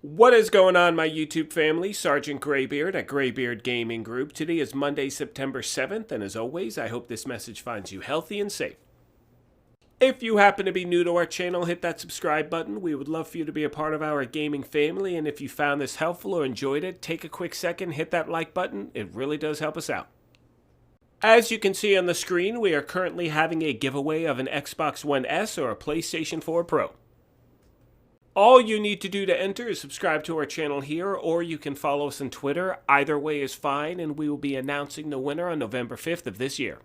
What is going on, my YouTube family? Sergeant Graybeard at Graybeard Gaming Group. Today is Monday, September 7th, and as always, I hope this message finds you healthy and safe. If you happen to be new to our channel, hit that subscribe button. We would love for you to be a part of our gaming family, and if you found this helpful or enjoyed it, take a quick second, hit that like button. It really does help us out. As you can see on the screen, we are currently having a giveaway of an Xbox One S or a PlayStation 4 Pro. All you need to do to enter is subscribe to our channel here, or you can follow us on Twitter. Either way is fine, and we will be announcing the winner on November 5th of this year.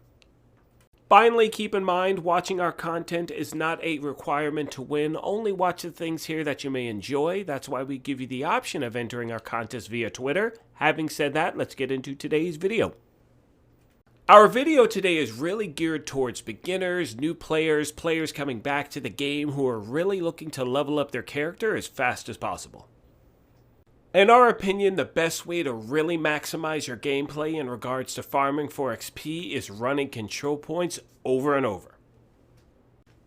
Finally, keep in mind, watching our content is not a requirement to win. Only watch the things here that you may enjoy. That's why we give you the option of entering our contest via Twitter. Having said that, let's get into today's video. Our video today is really geared towards beginners, new players, players coming back to the game who are really looking to level up their character as fast as possible. In our opinion, the best way to really maximize your gameplay in regards to farming for XP is running control points over and over.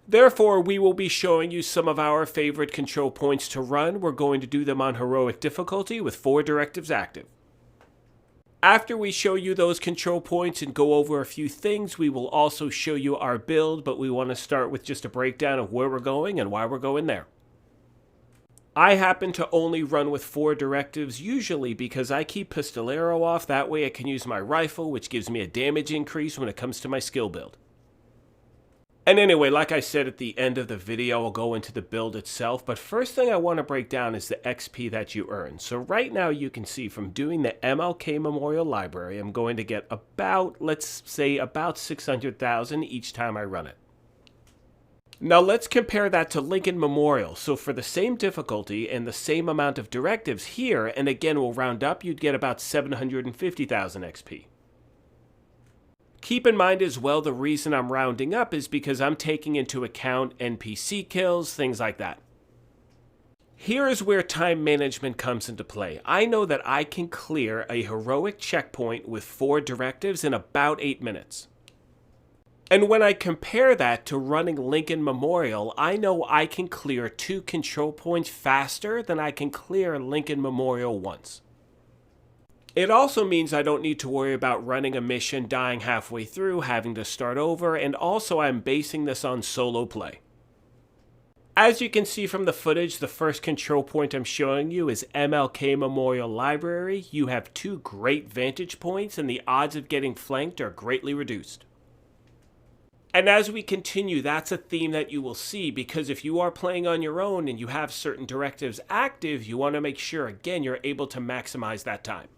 Therefore, we will be showing you some of our favorite control points to run. We're going to do them on heroic difficulty with 4 directives active. After we show you those control points and go over a few things, we will also show you our build, but we want to start with just a breakdown of where we're going and why we're going there. I happen to only run with 4 directives, usually because I keep Pistolero off. That way I can use my rifle, which gives me a damage increase when it comes to my skill build. And anyway, like I said at the end of the video, I'll go into the build itself, but first thing I want to break down is the XP that you earn. So right now you can see from doing the MLK Memorial Library, I'm going to get about, let's say, about 600,000 each time I run it. Now let's compare that to Lincoln Memorial. So for the same difficulty and the same amount of directives here, and again we'll round up, you'd get about 750,000 XP. Keep in mind as well, the reason I'm rounding up is because I'm taking into account NPC kills, things like that. Here is where time management comes into play. I know that I can clear a heroic checkpoint with 4 directives in about 8 minutes. And when I compare that to running Lincoln Memorial, I know I can clear 2 control points faster than I can clear Lincoln Memorial once. It also means I don't need to worry about running a mission, dying halfway through, having to start over, and also I'm basing this on solo play. As you can see from the footage, the first control point I'm showing you is MLK Memorial Library. You have 2 great vantage points, and the odds of getting flanked are greatly reduced. And as we continue, that's a theme that you will see, because if you are playing on your own and you have certain directives active, you want to make sure, again, you're able to maximize that time.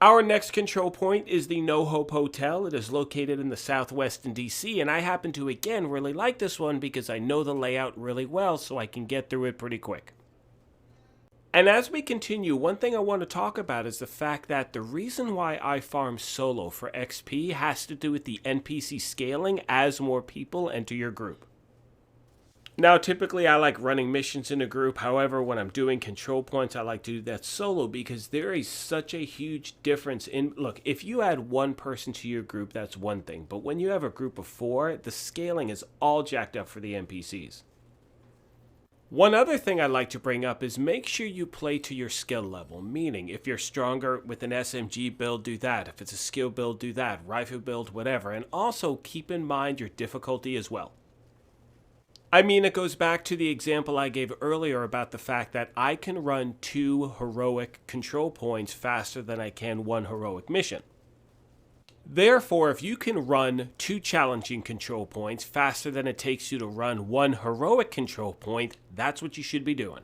Our next control point is the No Hope Hotel. It is located in the southwest in DC, and I happen to, again, really like this one because I know the layout really well, so I can get through it pretty quick. And as we continue, one thing I want to talk about is the fact that the reason why I farm solo for XP has to do with the NPC scaling as more people enter your group. Now, typically I like running missions in a group. However, when I'm doing control points, I like to do that solo because there is such a huge difference in, look, if you add 1 person to your group, that's one thing. But when you have a group of 4, the scaling is all jacked up for the NPCs. One other thing I like to bring up is make sure you play to your skill level, meaning if you're stronger with an SMG build, do that. If it's a skill build, do that. Rifle build, whatever. And also keep in mind your difficulty as well. I mean, it goes back to the example I gave earlier about the fact that I can run 2 heroic control points faster than I can 1 heroic mission. Therefore, if you can run 2 challenging control points faster than it takes you to run 1 heroic control point, that's what you should be doing.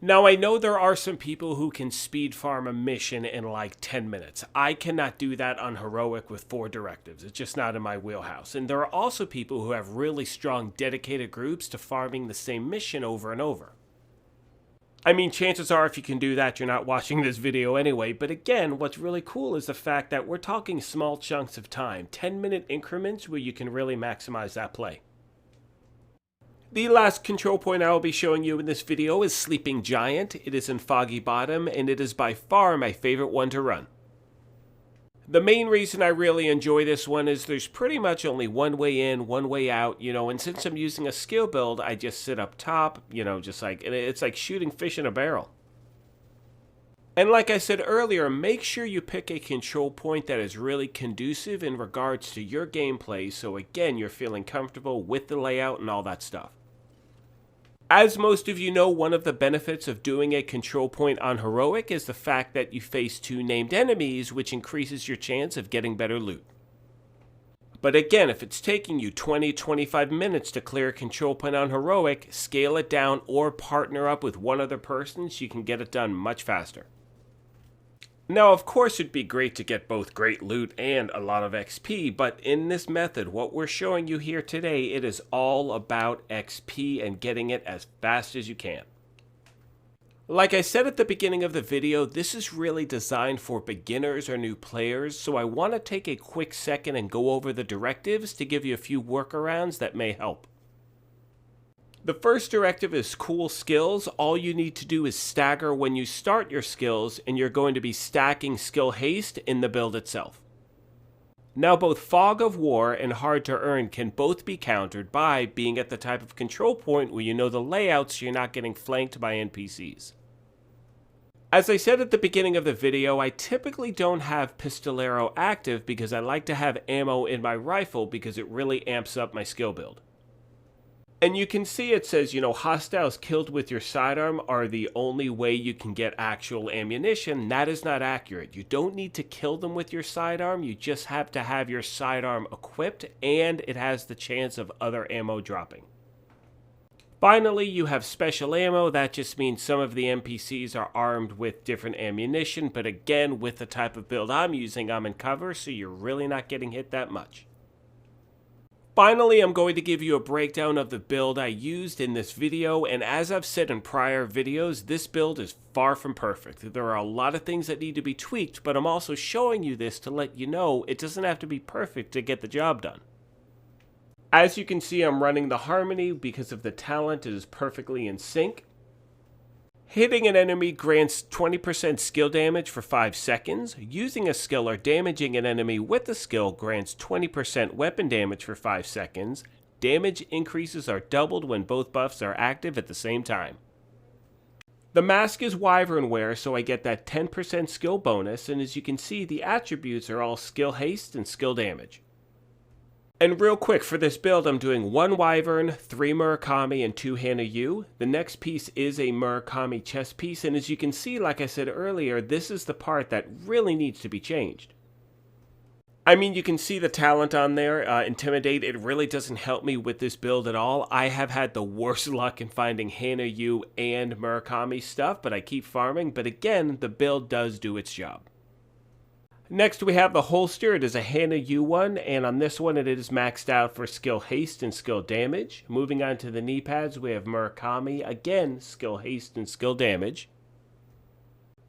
Now, I know there are some people who can speed farm a mission in like 10 minutes. I cannot do that on heroic with 4 directives. It's just not in my wheelhouse. And there are also people who have really strong dedicated groups to farming the same mission over and over. I mean, chances are if you can do that, you're not watching this video anyway. But again, what's really cool is the fact that we're talking small chunks of time, 10-minute increments where you can really maximize that play. The last control point I will be showing you in this video is Sleeping Giant. It is in Foggy Bottom, and it is by far my favorite one to run. The main reason I really enjoy this one is there's pretty much only one way in, one way out, and since I'm using a skill build, I just sit up top, just like, and it's like shooting fish in a barrel. And like I said earlier, make sure you pick a control point that is really conducive in regards to your gameplay, so again, you're feeling comfortable with the layout and all that stuff. As most of you know, one of the benefits of doing a control point on Heroic is the fact that you face 2 named enemies, which increases your chance of getting better loot. But again, if it's taking you 20-25 minutes to clear a control point on Heroic, scale it down or partner up with one other person so you can get it done much faster. Now, of course, it'd be great to get both great loot and a lot of XP, but in this method, what we're showing you here today, it is all about XP and getting it as fast as you can. Like I said at the beginning of the video, this is really designed for beginners or new players, so I want to take a quick second and go over the directives to give you a few workarounds that may help. The first directive is cool skills. All you need to do is stagger when you start your skills, and you're going to be stacking skill haste in the build itself. Now, both Fog of War and Hard to Earn can both be countered by being at the type of control point where you know the layouts so you're not getting flanked by NPCs. As I said at the beginning of the video, I typically don't have Pistolero active because I like to have ammo in my rifle because it really amps up my skill build. And you can see it says, hostiles killed with your sidearm are the only way you can get actual ammunition. That is not accurate. You don't need to kill them with your sidearm. You just have to have your sidearm equipped, and it has the chance of other ammo dropping. Finally, you have special ammo. That just means some of the NPCs are armed with different ammunition, but again, with the type of build I'm using, I'm in cover, so you're really not getting hit that much. Finally, I'm going to give you a breakdown of the build I used in this video, and as I've said in prior videos, this build is far from perfect. There are a lot of things that need to be tweaked, but I'm also showing you this to let you know it doesn't have to be perfect to get the job done. As you can see, I'm running the Harmony because of the talent. It is perfectly in sync. Hitting an enemy grants 20% skill damage for 5 seconds. Using a skill or damaging an enemy with a skill grants 20% weapon damage for 5 seconds. Damage increases are doubled when both buffs are active at the same time. The mask is Wyvern wear, so I get that 10% skill bonus, and as you can see, the attributes are all skill haste and skill damage. And real quick, for this build, I'm doing 1 Wyvern, 3 Murakami, and 2 Hana Yu. The next piece is a Murakami chest piece, and as you can see, like I said earlier, this is the part that really needs to be changed. I mean, you can see the talent on there, Intimidate. It really doesn't help me with this build at all. I have had the worst luck in finding Hana Yu and Murakami stuff, but I keep farming. But again, the build does do its job. Next, we have the holster. It is a Hana Yu one, and on this one, it is maxed out for skill haste and skill damage. Moving on to the knee pads, we have Murakami. Again, skill haste and skill damage.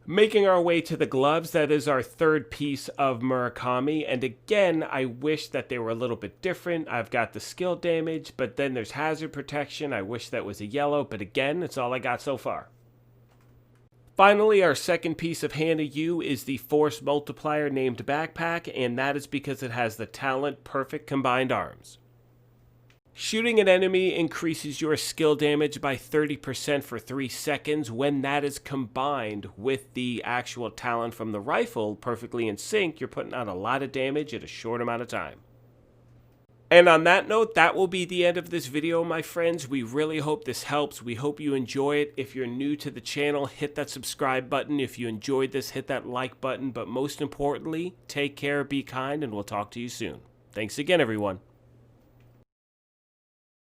Making our way to the gloves, that is our third piece of Murakami, and again, I wish that they were a little bit different. I've got the skill damage, but then there's hazard protection. I wish that was a yellow, but again, it's all I got so far. Finally, our second piece of Hana Yu is the Force Multiplier named Backpack, and that is because it has the talent Perfect Combined Arms. Shooting an enemy increases your skill damage by 30% for 3 seconds. When that is combined with the actual talent from the rifle perfectly in sync, you're putting out a lot of damage at a short amount of time. And on that note, that will be the end of this video, my friends. We really hope this helps. We hope you enjoy it. If you're new to the channel, hit that subscribe button. If you enjoyed this, hit that like button. But most importantly, take care, be kind, and we'll talk to you soon. Thanks again, everyone.